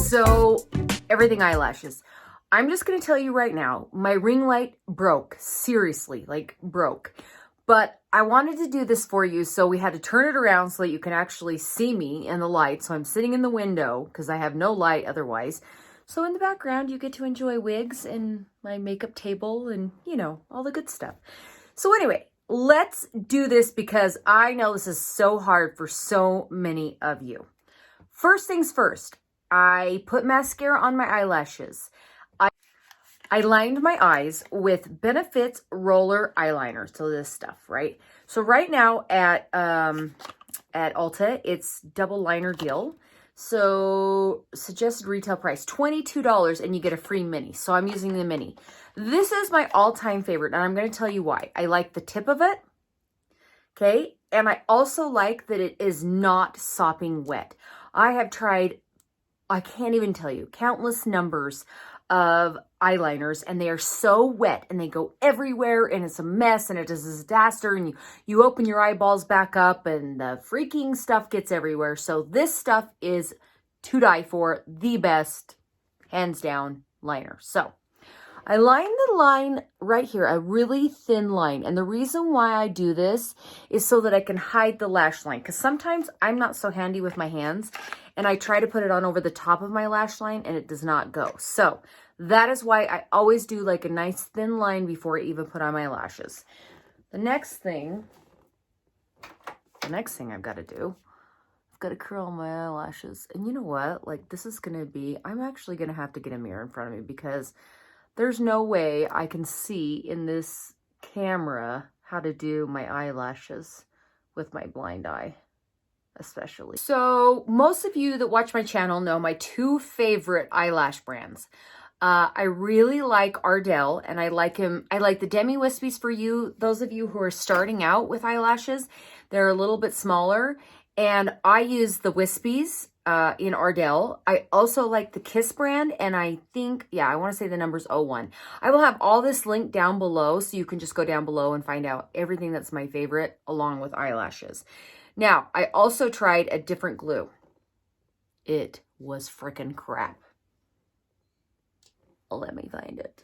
So, everything eyelashes. I'm just going to tell you right now, my ring light broke. Seriously, like broke. But I wanted to do this for you, so we had to turn it around so that you can actually see me in the light. So I'm sitting in the window because I have no light otherwise. So in the background, you get to enjoy wigs and my makeup table and, you know, all the good stuff. So anyway, let's do this because I know this is so hard for so many of you. First things first, I put mascara on my eyelashes. I lined my eyes with Benefit's roller eyeliner. So this stuff, right? So right now at Ulta, it's double liner deal. So suggested retail price, $22, and you get a free mini. So I'm using the mini. This is my all-time favorite, and I'm going to tell you why. I like the tip of it, okay? And I also like that it is not sopping wet. I have tried, I can't even tell you, countless numbers of eyeliners, and they are so wet and they go everywhere and it's a mess and it is a disaster, and you open your eyeballs back up and the freaking stuff gets everywhere. So this stuff is to die for, the best, hands down, liner. So I line the line right here, a really thin line. And the reason why I do this is so that I can hide the lash line. Because sometimes I'm not so handy with my hands. And I try to put it on over the top of my lash line and it does not go. So that is why I always do like a nice thin line before I even put on my lashes. The next thing I've got to do, I've got to curl my eyelashes. And you know what? Like this is going to be, I'm actually going to have to get a mirror in front of me because there's no way I can see in this camera how to do my eyelashes with my blind eye, especially. So most of you that watch my channel know my two favorite eyelash brands. I really like Ardell, and I like the Demi Wispies for you. Those of you who are starting out with eyelashes, they're a little bit smaller, and I use the Wispies in Ardell. I also like the Kiss brand, and I think, yeah, I want to say the number's 01. I will have all this linked down below, so you can just go down below and find out everything that's my favorite along with eyelashes. Now, I also tried a different glue. It was freaking crap. Let me find it.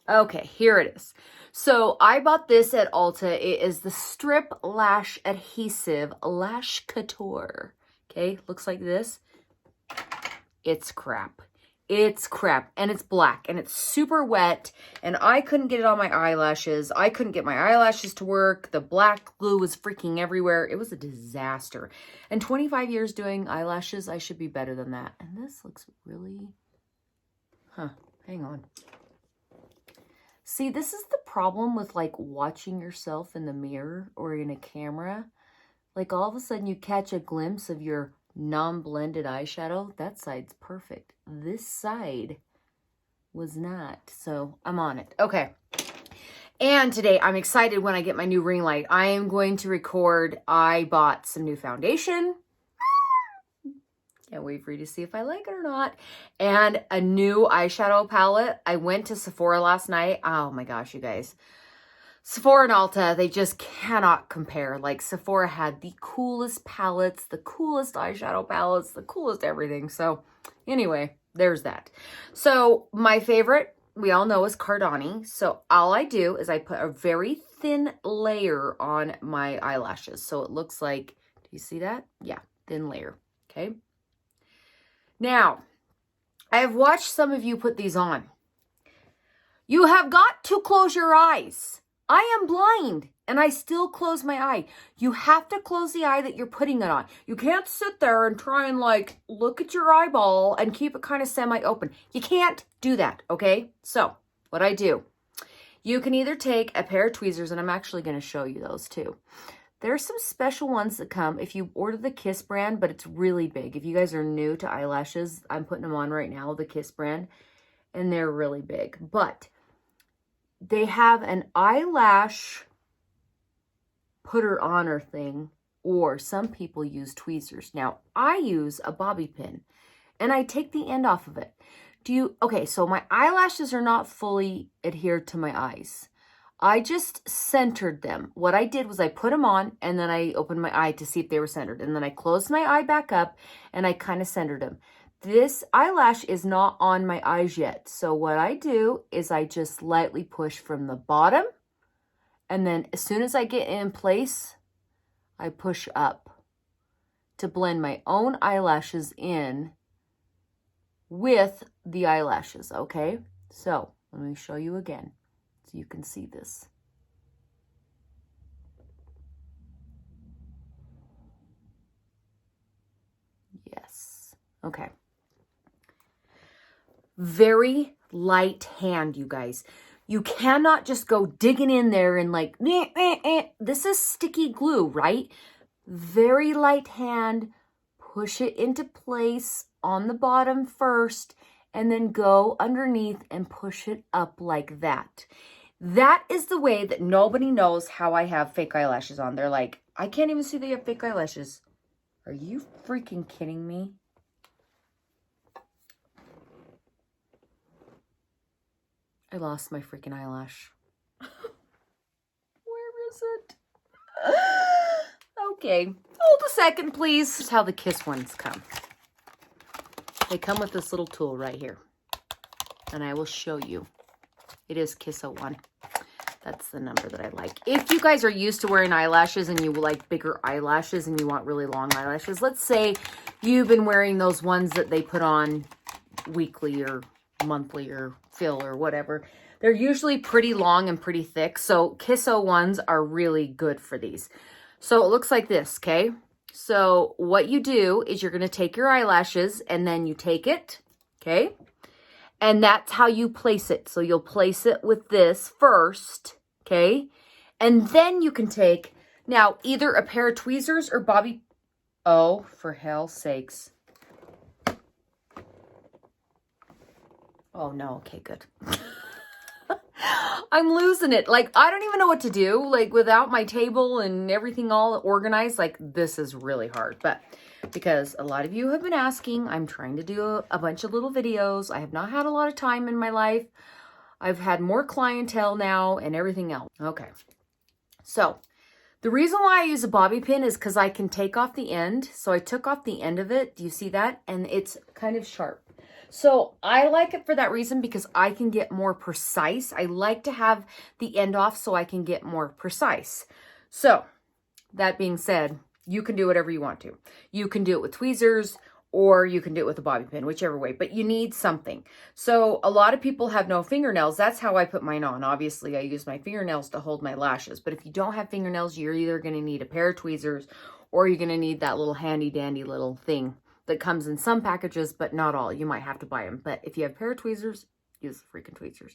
Okay, here it is. So I bought this at Ulta. It is the Strip Lash Adhesive Lash Couture. Okay, looks like this. It's crap. It's crap, and it's black, and it's super wet, and I couldn't get it on my eyelashes. I couldn't get my eyelashes to work. The black glue was freaking everywhere. It was a disaster. And 25 years doing eyelashes, I should be better than that. And this looks really... hang on. See, this is the problem with like watching yourself in the mirror or in a camera. Like all of a sudden you catch a glimpse of your non-blended eyeshadow. That side's perfect. This side was not. So I'm on it. Okay. And today I'm excited when I get my new ring light. I am going to record. I bought some new foundation. Can't wait for you to see if I like it or not. And a new eyeshadow palette. I went to Sephora last night. Oh my gosh, you guys. Sephora and Ulta, they just cannot compare. Like Sephora had the coolest palettes, the coolest eyeshadow palettes, the coolest everything. So anyway, there's that. So my favorite, we all know, is Cardani. So all I do is I put a very thin layer on my eyelashes. So it looks like, do you see that? Yeah, thin layer. Okay. Now, I have watched some of you put these on. You have got to close your eyes. I am blind and I still close my eye. You have to close the eye that you're putting it on. You can't sit there and try and like look at your eyeball and keep it kind of semi-open. You can't do that, okay? So what I do, you can either take a pair of tweezers, and I'm actually going to show you those too. There's some special ones that come if you order the Kiss brand, but it's really big. If you guys are new to eyelashes, I'm putting them on right now, the Kiss brand, and they're really big. But they have an eyelash putter-oner thing, or some people use tweezers. Now, I use a bobby pin, and I take the end off of it. Okay, so my eyelashes are not fully adhered to my eyes. I just centered them. What I did was I put them on, and then I opened my eye to see if they were centered. And then I closed my eye back up, and I kind of centered them. this eyelash is not on my eyes yet. So what I do is I just lightly push from the bottom. And then as soon as I get in place, I push up to blend my own eyelashes in with the eyelashes, okay? So let me show you again so you can see this. Yes, okay. Very light hand, you guys. You cannot just go digging in there and like, this is sticky glue, right? Very light hand, push it into place on the bottom first, and then go underneath and push it up like that. That is the way that nobody knows how I have fake eyelashes on. They're like, I can't even see they have fake eyelashes. Are you freaking kidding me? I lost my freaking eyelash. Where is it? Okay, hold a second, please. Here's how the Kiss ones come. They come with this little tool right here. And I will show you. It is Kiss 01. That's the number that I like. If you guys are used to wearing eyelashes and you like bigger eyelashes and you want really long eyelashes, let's say you've been wearing those ones that they put on weekly or monthly or fill or whatever. They're usually pretty long and pretty thick. So Kiss 01s are really good for these. So it looks like this, okay? So what you do is you're going to take your eyelashes and then you take it, okay? And that's how you place it. So you'll place it with this first, okay? And then you can take, now, either a pair of tweezers or bobby. Oh, for hell's sakes. Oh, no. Okay, good. I'm losing it. Like, I don't even know what to do. Like, without my table and everything all organized, like, this is really hard. But because a lot of you have been asking, I'm trying to do a bunch of little videos. I have not had a lot of time in my life. I've had more clientele now and everything else. Okay. So, the reason why I use a bobby pin is because I can take off the end. So, I took off the end of it. Do you see that? And it's kind of sharp. So I like it for that reason because I can get more precise. I like to have the end off so I can get more precise. So that being said, you can do whatever you want to. You can do it with tweezers or you can do it with a bobby pin, whichever way, but you need something. So a lot of people have no fingernails. That's how I put mine on. Obviously, I use my fingernails to hold my lashes, but if you don't have fingernails, you're either going to need a pair of tweezers or you're going to need that little handy dandy little thing that comes in some packages, but not all. You might have to buy them. But if you have a pair of tweezers, use the freaking tweezers.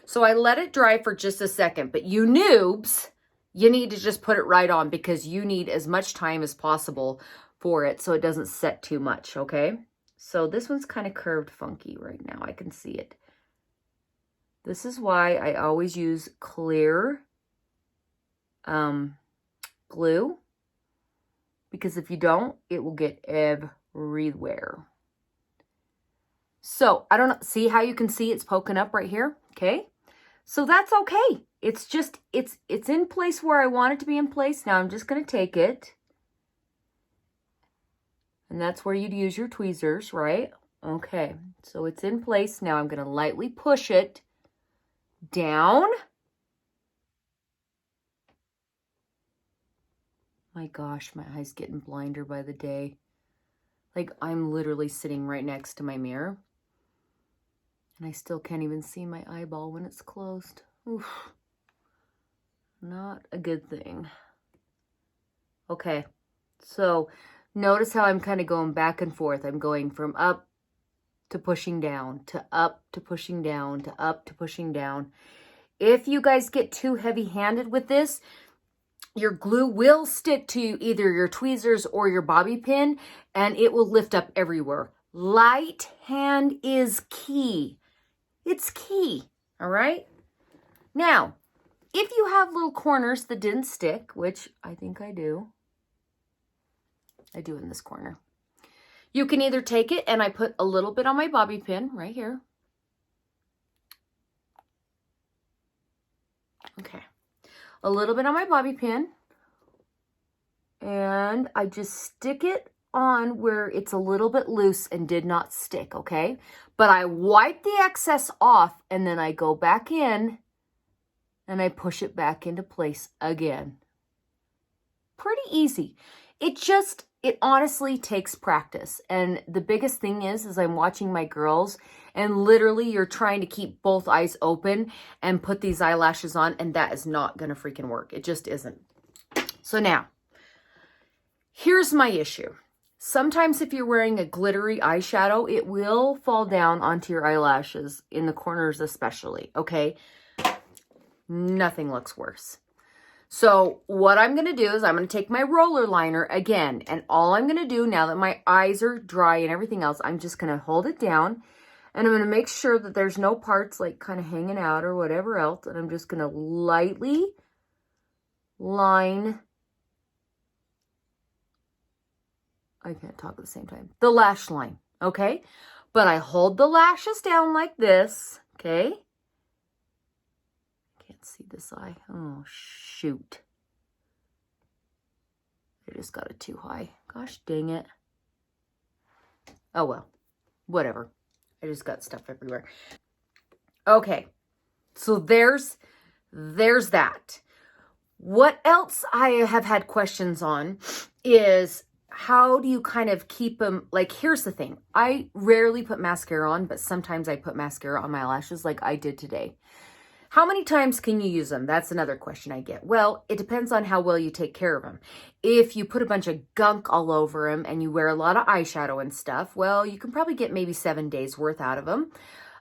So I let it dry for just a second. But you noobs, you need to just put it right on because you need as much time as possible for it so it doesn't set too much, okay? So this one's kind of curved funky right now. I can see it. This is why I always use clear glue. Because if you don't, it will get everywhere. So I don't know, see how you can see it's poking up right here? Okay. So that's okay. It's just, it's in place where I want it to be in place. Now I'm just going to take it. And that's where you'd use your tweezers, right? Okay. So it's in place. Now I'm going to lightly push it down. My gosh, my eye's getting blinder by the day. Like, I'm literally sitting right next to my mirror. And I still can't even see my eyeball when it's closed. Oof. Not a good thing. Okay. So, notice how I'm kind of going back and forth. I'm going from up to pushing down, to up to pushing down, to up to pushing down. If you guys get too heavy-handed with this, your glue will stick to either your tweezers or your bobby pin, and it will lift up everywhere. Light hand is key. It's key, all right? Now, if you have little corners that didn't stick, which I think I do in this corner, you can either take it, and I put a little bit on my bobby pin right here. Okay. A little bit on my bobby pin, and I just stick it on where it's a little bit loose and did not stick, okay? But I wipe the excess off and then I go back in and I push it back into place again. Pretty easy. It honestly takes practice. And the biggest thing is I'm watching my girls and literally you're trying to keep both eyes open and put these eyelashes on, and that is not going to freaking work. It just isn't. So now, here's my issue. Sometimes if you're wearing a glittery eyeshadow, it will fall down onto your eyelashes, in the corners especially, okay? Nothing looks worse. So what I'm going to do is I'm going to take my roller liner again, and all I'm going to do now that my eyes are dry and everything else, I'm just going to hold it down, and I'm going to make sure that there's no parts like kind of hanging out or whatever else, and I'm just going to lightly line, I can't talk at the same time, the lash line, okay? But I hold the lashes down like this, okay? Can't see this eye. Oh, shoot. I just got it too high. Gosh dang it. Oh, well. Whatever. I just got stuff everywhere. Okay. So there's that. What else I have had questions on is how do you kind of keep them, like, here's the thing. I rarely put mascara on, but sometimes I put mascara on my lashes like I did today. How many times can you use them? That's another question I get. Well, it depends on how well you take care of them. If you put a bunch of gunk all over them and you wear a lot of eyeshadow and stuff, well, you can probably get maybe 7 days worth out of them.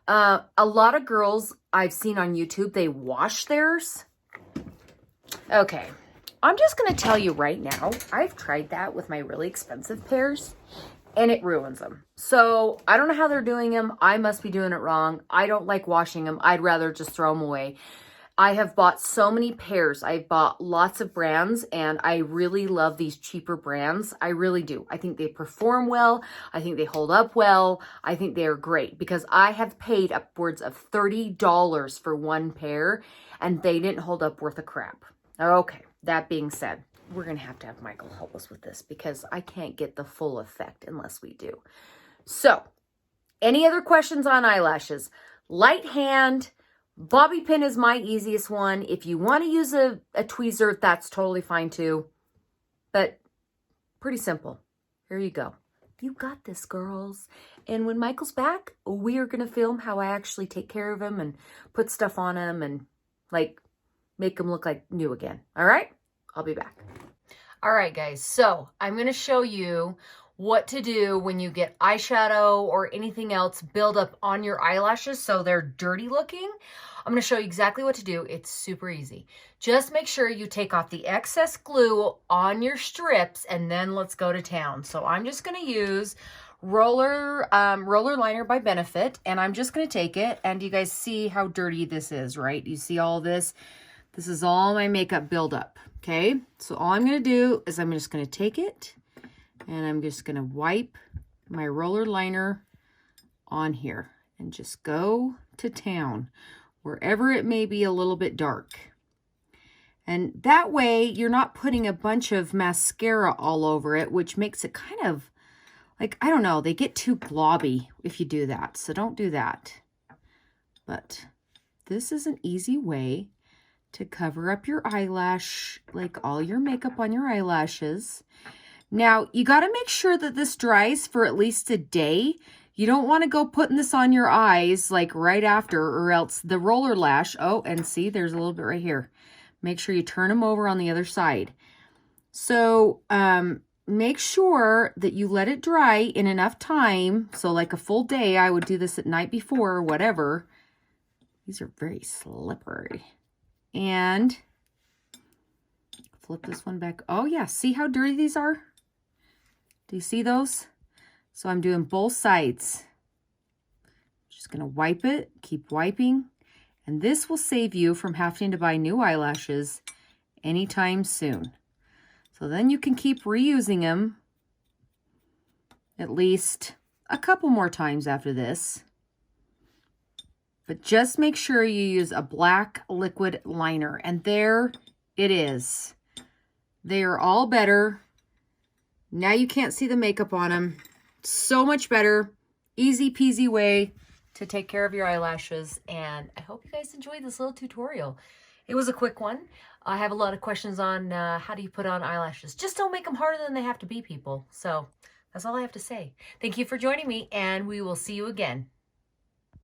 A lot of girls I've seen on YouTube, they wash theirs. Okay, I'm just going to tell you right now, I've tried that with my really expensive pairs, and it ruins them. So I don't know how they're doing them. I must be doing it wrong. I don't like washing them. I'd rather just throw them away. I have bought so many pairs. I've bought lots of brands, and I really love these cheaper brands. I really do. I think they perform well. I think they hold up well. I think they are great because I have paid upwards of $30 for one pair, and they didn't hold up worth a crap. Okay, that being said, we're going to have Michael help us with this because I can't get the full effect unless we do. So, any other questions on eyelashes? Light hand, bobby pin is my easiest one. If you want to use a tweezer, that's totally fine too. But pretty simple. Here you go. You got this, girls. And when Michael's back, we are going to film how I actually take care of him and put stuff on him and like make him look like new again. All right? I'll be back. All right, guys. So I'm going to show you what to do when you get eyeshadow or anything else build up on your eyelashes so they're dirty looking. I'm going to show you exactly what to do. It's super easy. Just make sure you take off the excess glue on your strips and then let's go to town. So I'm just going to use roller liner by Benefit, and I'm just going to take it, and you guys see how dirty this is, right? You see all this? This is all my makeup buildup, okay? So all I'm going to do is I'm just going to take it, and I'm just going to wipe my roller liner on here and just go to town, wherever it may be a little bit dark. And that way, you're not putting a bunch of mascara all over it, which makes it kind of, like, I don't know, they get too globby if you do that. So don't do that. But this is an easy way to cover up your eyelash, like all your makeup on your eyelashes. Now, you got to make sure that this dries for at least a day. You don't want to go putting this on your eyes like right after, or else the roller lash, oh, and see, there's a little bit right here. Make sure you turn them over on the other side. So, make sure that you let it dry in enough time. So like a full day, I would do this at night before or whatever. These are very slippery. And flip this one back. Oh yeah, see how dirty these are? Do you see those? So I'm doing both sides. Just gonna wipe it, keep wiping. And this will save you from having to buy new eyelashes anytime soon. So then you can keep reusing them at least a couple more times after this. But just make sure you use a black liquid liner. And there it is. They are all better. Now you can't see the makeup on them. So much better. Easy peasy way to take care of your eyelashes. And I hope you guys enjoyed this little tutorial. It was a quick one. I have a lot of questions on how do you put on eyelashes. Just don't make them harder than they have to be, people. So that's all I have to say. Thank you for joining me, and we will see you again.